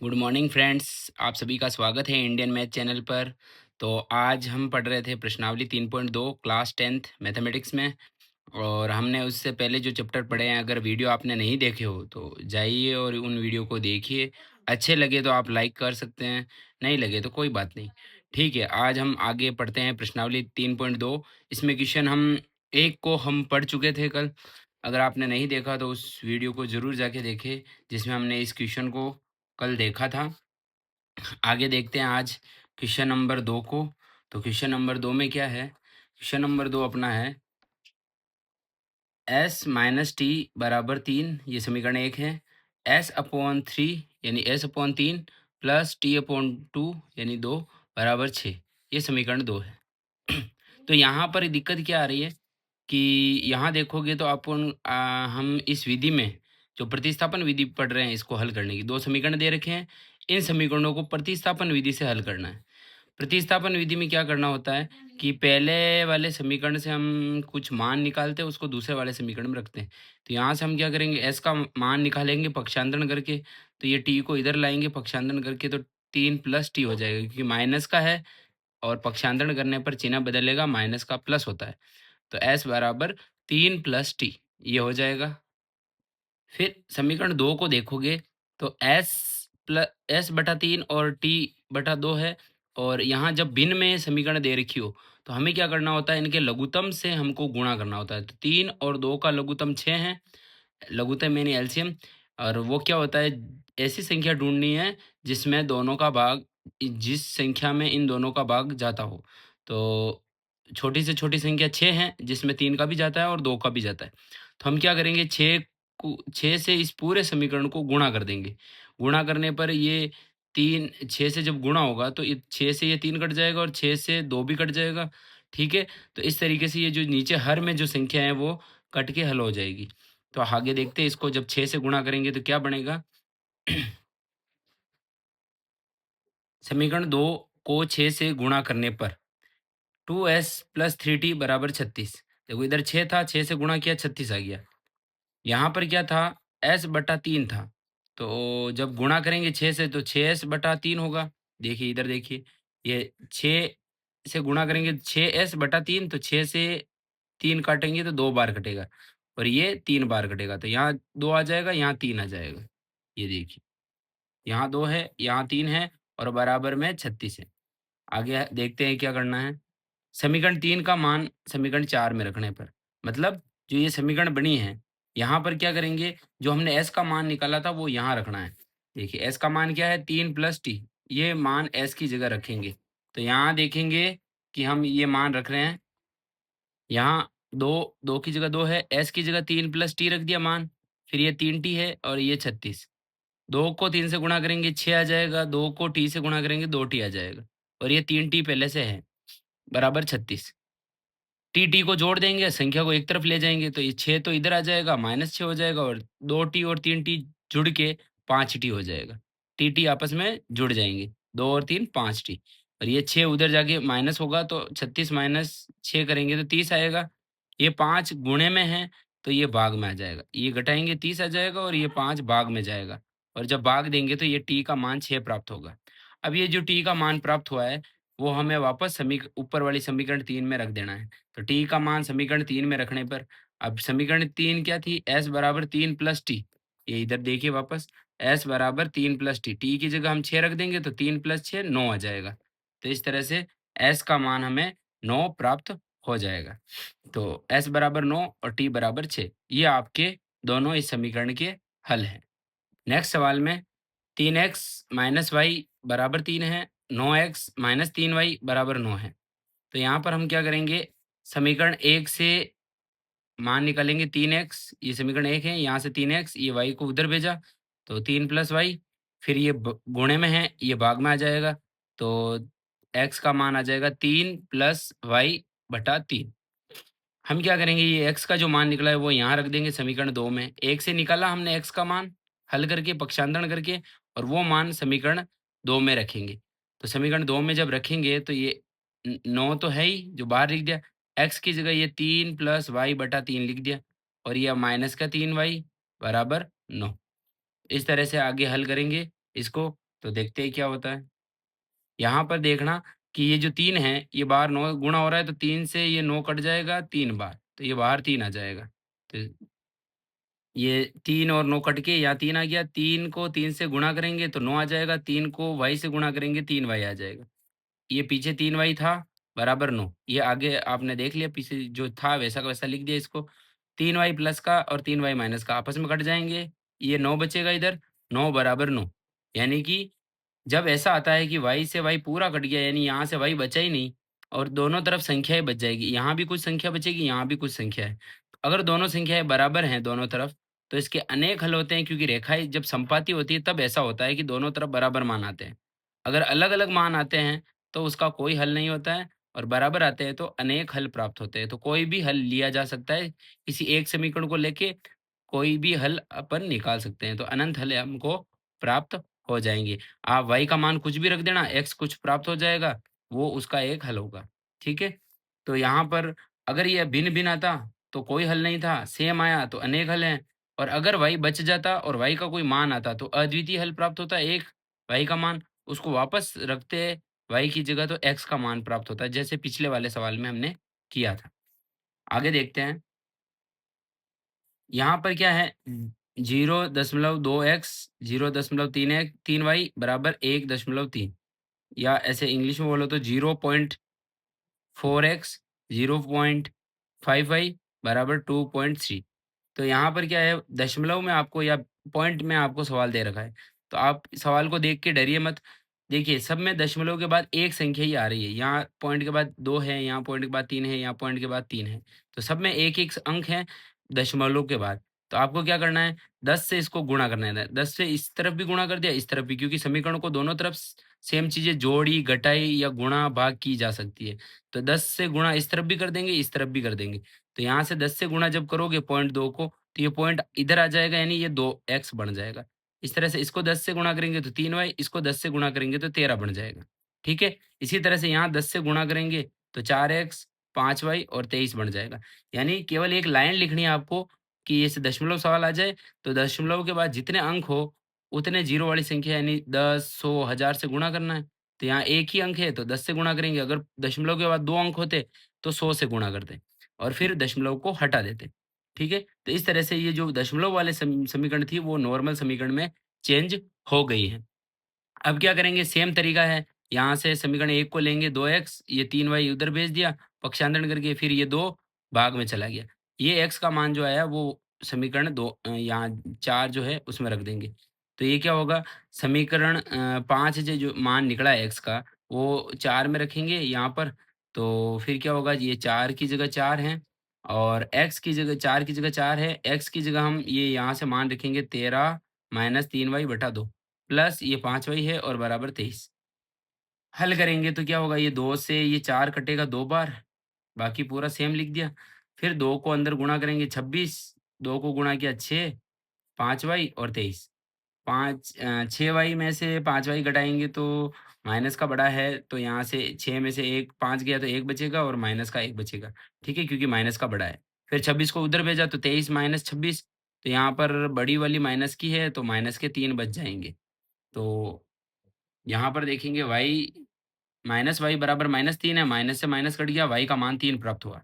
Good morning friends, आप सभी का स्वागत है इंडियन मैथ चैनल पर। तो आज हम पढ़ रहे थे प्रश्नावली 3.2 क्लास 10th मैथमेटिक्स में। और हमने उससे पहले जो चैप्टर पढ़े हैं, अगर वीडियो आपने नहीं देखे हो तो जाइए और उन वीडियो को देखिए। अच्छे लगे तो आप लाइक कर सकते हैं, नहीं लगे तो कोई बात नहीं। ठीक है, आज हम आगे पढ़ते हैं प्रश्नावली 3.2। इसमें क्वेश्चन हम एक को हम पढ़ चुके थे कल। अगर आपने नहीं देखा तो उस वीडियो को ज़रूर जाके देखें, जिसमें हमने इस क्वेश्चन को कल देखा था। आगे देखते हैं आज क्वेश्चन नंबर 2 को। तो क्वेश्चन नंबर 2 में क्या है? क्वेश्चन नंबर 2 अपना है s माइनस टी बराबर 3, ये समीकरण 1 है। s अपॉन 3 यानी s upon 3 plus T upon 2 यानी 2 बराबर 6, ये समीकरण 2 है। तो यहाँ पर दिक्कत क्या आ रही है कि यहाँ देखोगे तो हम इस विधि में जो प्रतिस्थापन विधि पढ़ रहे हैं, इसको हल करने की 2 समीकरण दे रखे हैं। इन समीकरणों को प्रतिस्थापन विधि से हल करना है। प्रतिस्थापन विधि में क्या करना होता है कि पहले वाले समीकरण से हम कुछ मान निकालते हैं, उसको दूसरे वाले समीकरण में रखते हैं। तो यहाँ से हम क्या करेंगे, s का मान निकालेंगे पक्षांतरण करके, तो ये t को इधर लाएँगे पक्षांतरण करके, तो 3 प्लस t हो जाएगा, क्योंकि माइनस का है और पक्षांतरण करने पर चिन्ह बदलेगा, माइनस का प्लस होता है। तो s बराबर 3 प्लस टी, ये हो जाएगा। फिर समीकरण 2 को देखोगे तो s बटा 3 और t बटा 2 है। और यहाँ जब भिन्न में समीकरण दे रखी हो तो हमें क्या करना होता है, इनके लघुत्तम से हमको गुणा करना होता है। तो 3 और 2 का लघुत्तम 6 है, लघुत्तम यानी एलसीएम। और वो क्या होता है, ऐसी संख्या ढूँढनी है जिसमें दोनों का भाग, जिस संख्या में इन दोनों का भाग जाता हो। तो छोटी से छोटी संख्या 6 है, जिसमें 3 का भी जाता है और 2 का भी जाता है। तो हम क्या करेंगे, 6 से इस पूरे समीकरण को गुणा कर देंगे। गुणा करने पर ये 3 6 से जब गुणा होगा तो ये 6 से ये 3 कट जाएगा और 6 से 2 भी कट जाएगा। ठीक है? तो इस तरीके से ये जो नीचे हर में जो संख्या है वो कट के हल हो जाएगी। तो आगे देखते हैं, इसको जब 6 से गुणा करेंगे तो क्या बनेगा? समीकरण 2 को 6 से गुणा करने पर 2s प्लस 3t बराबर 36। देखो इधर 6 था, 6 से गुणा किया 36 आ गया। यहाँ पर क्या था, s बटा 3 था। तो जब गुणा करेंगे 6 से तो 6s बटा 3 होगा। देखिए इधर देखिए, ये 6 से गुणा करेंगे 6s बटा 3, तो 6 से 3 काटेंगे तो 2 बार कटेगा और ये 3 बार कटेगा। तो यहाँ 2 आ जाएगा, यहाँ 3 आ जाएगा। ये देखिए, यहाँ 2 है, यहाँ 3 है और बराबर में 36 है। आगे देखते हैं क्या करना है। समीकरण 3 का मान समीकरण 4 में रखने पर, मतलब जो ये समीकरण बनी है, यहाँ पर क्या करेंगे, जो हमने s का मान निकाला था वो यहाँ रखना है। देखिए s का मान क्या है, 3 प्लस टी, ये मान s की जगह रखेंगे। तो यहाँ देखेंगे कि हम ये मान रख रहे हैं, यहाँ 2 की जगह 2 है, s की जगह 3 प्लस टी रख दिया मान, फिर ये 3t है और ये 36। 2 को 3 से गुणा करेंगे 6 आ जाएगा, 2 को t से गुणा करेंगे 2t आ जाएगा और ये 3t पहले से है, बराबर 36। टी को जोड़ देंगे, संख्या को एक तरफ ले जाएँगे तो ये 6 तो इधर आ जाएगा, -6 हो जाएगा और 2t और 3t जुड़ के 5t हो जाएगा। टी आपस में जुड़ जाएँगे, 2 और 3 5t और ये 6 उधर जाके माइनस होगा, तो 36 माइनस 6 करेंगे तो 30 आएगा। ये 5 गुणे में है तो ये भाग में आ जाएगा। ये घटाएँगे 30 आ जाएगा और ये 5 भाग में जाएगा और जब भाग देंगे तो ये t का मान 6 प्राप्त होगा। अब ये जो t का मान प्राप्त हुआ है, वो हमें वापस ऊपर वाली समीकरण 3 में रख देना है। तो t का मान समीकरण 3 में रखने पर, अब समीकरण 3 क्या थी, s बराबर 3 प्लस टी। ये इधर देखिए वापस, s बराबर 3 प्लस टी, टी की जगह हम 6 रख देंगे तो 3 प्लस 6 9 आ जाएगा। तो इस तरह से s का मान हमें 9 प्राप्त हो जाएगा। तो s बराबर 9 और t बराबर 6, ये आपके दोनों इस समीकरण के हल हैं। नेक्स्ट सवाल में 3x माइनस वाई बराबर 3 है, 9x माइनस 3y बराबर 9 है। तो यहाँ पर हम क्या करेंगे, समीकरण 1 से मान निकालेंगे 3x, ये समीकरण 1 है, यहाँ से 3x, ये y को उधर भेजा, तो 3 प्लस वाई, फिर ये गुणे में है, ये भाग में आ जाएगा, तो x का मान आ जाएगा 3 प्लस वाई बटा 3। हम क्या करेंगे, ये x का जो मान निकला है वो यहाँ रख देंगे समीकरण 2 में। 1 से निकाला हमने x का मान, हल करके पक्षांतरण करके, और वो मान समीकरण 2 में रखेंगे। तो समीकरण 2 में जब रखेंगे तो ये 9 तो है ही जो बाहर लिख दिया, x की जगह ये 3 प्लस वाई बटा 3 लिख दिया और ये माइनस का 3 वाई बराबर 9। इस तरह से आगे हल करेंगे इसको। तो देखते हैं क्या होता है। यहाँ पर देखना कि ये जो 3 है, ये बाहर 9 गुणा हो रहा है, तो 3 से ये 9 कट जाएगा 3 बार, तो ये बाहर 3 आ जाएगा। तो ये 3 और 9 कट के यहाँ 3 आ गया, 3 को 3 से गुणा करेंगे तो 9 आ जाएगा, 3 को y से गुणा करेंगे 3y आ जाएगा। ये पीछे 3y था बराबर 9, ये आगे आपने देख लिया पीछे जो था वैसा का वैसा लिख दिया इसको। 3y प्लस का और 3y माइनस का आपस में कट जाएँगे, ये 9 बचेगा इधर, 9 बराबर 9। यानी कि जब ऐसा आता है कि y से y पूरा कट गया यानी यहाँ से y बचा ही नहीं और दोनों तरफ संख्याएँ बच जाएगी, यहाँ भी कुछ संख्या बचेगी, यहाँ भी कुछ संख्या है। अगर दोनों संख्याएँ बराबर हैं दोनों तरफ, तो इसके अनेक हल होते हैं क्योंकि रेखाएँ जब समपाती होती है तब ऐसा होता है कि दोनों तरफ बराबर मान आते हैं। अगर अलग-अलग मान आते हैं, तो उसका कोई हल नहीं होता है और बराबर आते हैं तो अनेक हल प्राप्त होते हैं। तो कोई भी हल लिया जा सकता है, किसी एक समीकरण को लेके कोई भी हल अपन निकाल सकते हैं। तो अनंत हल हमको प्राप्त हो जाएँगे। आप y का मान कुछ भी रख देना, x कुछ प्राप्त हो जाएगा, वो उसका एक हल होगा, ठीक है? तो यहाँ पर अगर ये भिन्न-भिन्न आता, तो कोई हल नहीं था, सेम आया तो अनेक हल हैं और अगर y बच जाता और y का कोई मान आता, तो अद्वितीय हल प्राप्त होता है, एक y का मान, उसको वापस रखते y की जगह तो x का मान प्राप्त होता है, जैसे पिछले वाले सवाल में हमने किया था। आगे देखते हैं, यहाँ पर क्या है 0.2x 0.3 बराबर 1.3 या ऐसे इंग्लिश में बोलो तो 0.4x 0.5y बराबर 2.3। तो यहाँ पर क्या है दशमलव में आपको या पॉइंट में आपको सवाल दे रखा है। तो आप सवाल को देख के डरिए मत। देखिए सब में दशमलव के बाद एक संख्या ही आ रही है। यहाँ पॉइंट के बाद 2 है, यहाँ पॉइंट के बाद 3 है, यहाँ पॉइंट के बाद 3 है। तो सब में एक-एक अंक है दशमलव के बाद। तो आपको क्या करना है 10 से इसको गुणा करना है। 10 से इस तरफ भी गुणा कर दिया, इस तरफ भी क्योंकि समीकरण को दोनों तरफ सेम चीज़ें जोड़ी, घटाई या गुणा, भाग की जा सकती है। तो 10 से गुणा इस तरफ भी कर देंगे, इस तरफ भी कर देंगे। तो यहाँ से 10 से गुणा जब करोगे पॉइंट 2 को, तो ये पॉइंट इधर आ जाएगा यानी ये 2x बन जाएगा। इस तरह से इसको 10 से गुणा करेंगे तो 3y, इसको 10 से गुणा करेंगे तो 13 बन जाएगा। ठीक है? इसी तरह से यहाँ 10 से गुणा करेंगे तो 4x, 5y और 23 बन जाएगा। यानी केवल एक लाइन लिखनी है आपको कि ऐसे दशमलव सवाल आ जाए, तो दशमलव के बाद जितने अंक हो, उतने जीरो वाली संख्या यानी 10, 100, 1000 से गुणा करना है। तो यहाँ एक ही अंक है तो 10 से गुणा करेंगे, अगर दशमलव के बाद 2 अंक होते, तो 100 से गुणा करते और फिर दशमलव को हटा देते। ठीक है? तो इस तरह से ये जो दशमलव वाले समीकरण थी वो नॉर्मल समीकरण में चेंज हो गई है। अब क्या करेंगे सेम तरीका है, यहाँ से समीकरण 1 को लेंगे 2x ये 3y उधर भेज दिया, पक्षांतरण करके फिर ये 2 भाग में चला गया। ये x का मान जो आया वो समीकरण यहाँ 4 जो है उसमें रख देंगे। तो ये क्या होगा समीकरण 5 से जो मान निकला है x का वो 4 में रखेंगे यहाँ पर, तो फिर क्या होगा ये 4 की जगह 4 है और x की जगह 4 की जगह 4 है, x की जगह हम ये यहाँ से मान रखेंगे 13 माइनस 3y बटा 2 प्लस ये 5y है और बराबर 23। हल करेंगे तो क्या होगा ये 2 से ये 4 कटेगा 2 बार, बाकी पूरा सेम लिख दिया। फिर 2 को अंदर गुणा करेंगे 26, 2 को गुणा किया 6, 5y और 23। 6y में से 5y घटाएँगे तो माइनस का बड़ा है, तो यहाँ से 6 में से 1 5 गया तो 1 बचेगा और माइनस का 1 बचेगा, ठीक है? क्योंकि माइनस का बड़ा है। फिर 26 को उधर भेजा तो 23 माइनस 26 तो यहाँ पर बड़ी वाली माइनस की है, तो माइनस के 3 बच जाएँगे। तो यहाँ पर देखेंगे y बराबर -3 है, माइनस से माइनस कट गया, y का मान 3 प्राप्त हुआ।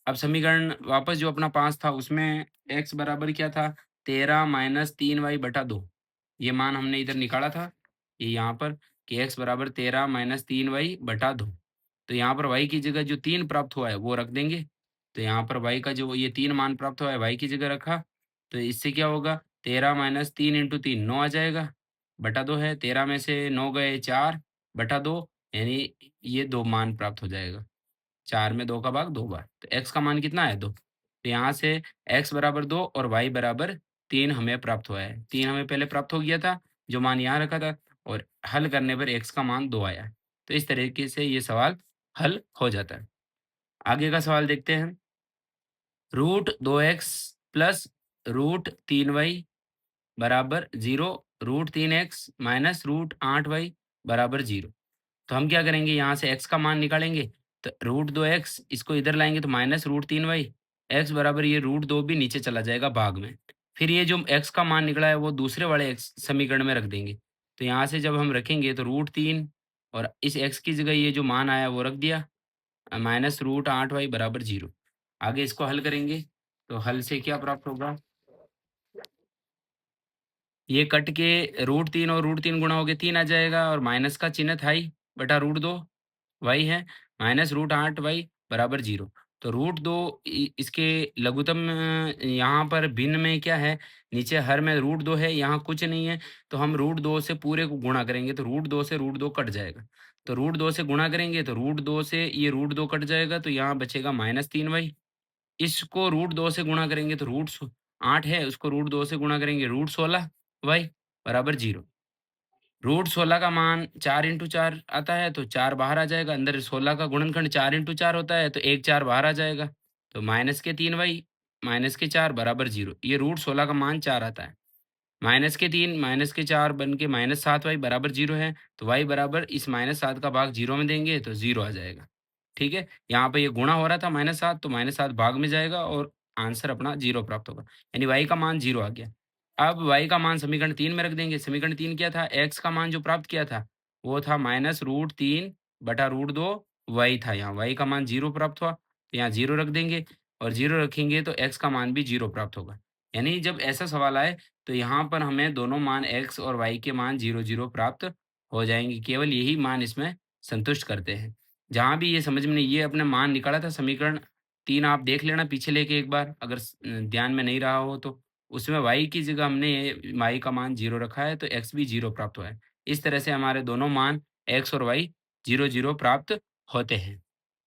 अब समीकरण वापस जो अपना 5 था उसमें x बराबर क्या था 13 माइनस 3y बटा 2 ये मान हमने इधर निकाला था, ये यहाँ पर कि x बराबर 13 माइनस 3y बटा 2 तो यहाँ पर y की जगह जो 3 प्राप्त हुआ है वो रख देंगे। तो यहाँ पर y का जो ये 3 मान प्राप्त हुआ है y की जगह रखा, तो इससे क्या होगा 13 माइनस 3 इंटू 3 9 आ जाएगा, बटा 2 है 13 में से 9 गए 4 बटा 2 यानी ये 2 मान प्राप्त हो जाएगा। 4 में 2 का भाग 2 बार, तो x का मान कितना है 2। तो यहाँ से x बराबर 2 और y बराबर 3 हमें प्राप्त हुआ है। 3 हमें पहले प्राप्त हो गया था, जो मान यहाँ रखा था और हल करने पर x का मान 2 आया। तो इस तरीके से ये सवाल हल हो जाता है। आगे का सवाल देखते हैं। Root 2x plus root 3y बराबर 0, root 3x minus root 8y बराबर 0। तो हम क्या करेंगे यहाँ से x का मान निकालेंगे, तो रूट 2x इसको इधर लाएँगे तो माइनस रूट 3y, x बराबर ये रूट 2 भी नीचे चला जाएगा भाग में। फिर ये जो x का मान निकला है वो दूसरे वाले x समीकरण में रख देंगे। तो यहाँ से जब हम रखेंगे तो √3 और इस x की जगह ये जो मान आया वो रख दिया, माइनस √8y बराबर 0। आगे इसको हल करेंगे, तो हल से क्या प्राप्त होगा? ये कट के √3 और √3 गुणा होके 3 आ जाएगा और माइनस का चिन्ह था ही बटा √2 y है, माइनस √8y बराबर 0। तो √2 इसके लघुत्तम यहाँ पर भिन्न में क्या है, नीचे हर में √2 है, यहाँ कुछ नहीं है, तो हम √2 से पूरे को गुणा करेंगे तो √2 से √2 कट जाएगा। तो √2 से गुणा करेंगे तो √2 से ये √2 कट जाएगा, तो यहाँ बचेगा माइनस 3y। इसको √2 से गुणा करेंगे तो रूट 8 है, उसको √2 से गुणा करेंगे √16 y बराबर 0। √16 का मान 4 इंटू 4 आता है, तो 4 बाहर आ जाएगा। अंदर 16 का गुणनखंड 4 इंटू 4 होता है, तो 1 4 बाहर आ जाएगा। तो माइनस के 3y माइनस के 4 बराबर 0। ये √16 का मान 4 आता है। माइनस के 3 माइनस के 4 बन के माइनस 7y बराबर 0 है, तो y बराबर इस माइनस 7 का भाग 0 में देंगे तो 0 आ जाएगा। ठीक है? यहाँ पे ये गुणा हो रहा था माइनस 7, तो माइनस 7 भाग में जाएगा और आंसर अपना 0 प्राप्त होगा। यानी y का मान 0 आ गया। अब y का मान समीकरण 3 में रख देंगे। समीकरण 3 क्या था? x का मान जो प्राप्त किया था, वो था माइनस √3 बटा √2 y था यहाँ। y का मान 0 प्राप्त हुआ, तो यहाँ 0 रख देंगे और 0 रखेंगे तो x का मान भी 0 प्राप्त होगा। यानी जब ऐसा सवाल आए तो यहाँ पर हमें दोनों मान x और y के मान 0 प्राप्त हो जाएँगे। केवल यही मान इसमें संतुष्ट करते हैं। जहाँ भी ये समझ में नहीं, ये अपने मान निकाला था समीकरण 3 आप देख लेना पीछे लेके एक बार, अगर ध्यान में नहीं रहा हो तो। उसमें y की जगह हमने y का मान 0 रखा है, तो x भी 0 प्राप्त हुआ है। इस तरह से हमारे दोनों मान x और y 0 प्राप्त होते हैं।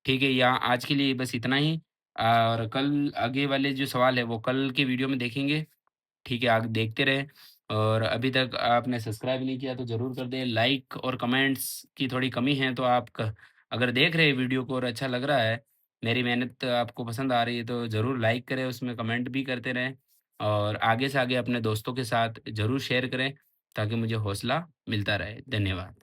ठीक है, या आज के लिए बस इतना ही, और कल आगे वाले जो सवाल है वो कल के वीडियो में देखेंगे। ठीक है, आप देखते रहें और अभी तक आपने सब्सक्राइब नहीं किया तो ज़रूर कर दें। लाइक और कमेंट्स की थोड़ी कमी है, तो आप अगर देख रहे हैं वीडियो को और अच्छा लग रहा है, मेरी मेहनत आपको पसंद आ रही है, तो ज़रूर लाइक करें, उसमें कमेंट भी करते रहें और आगे से आगे अपने दोस्तों के साथ ज़रूर शेयर करें ताकि मुझे हौसला मिलता रहे। धन्यवाद।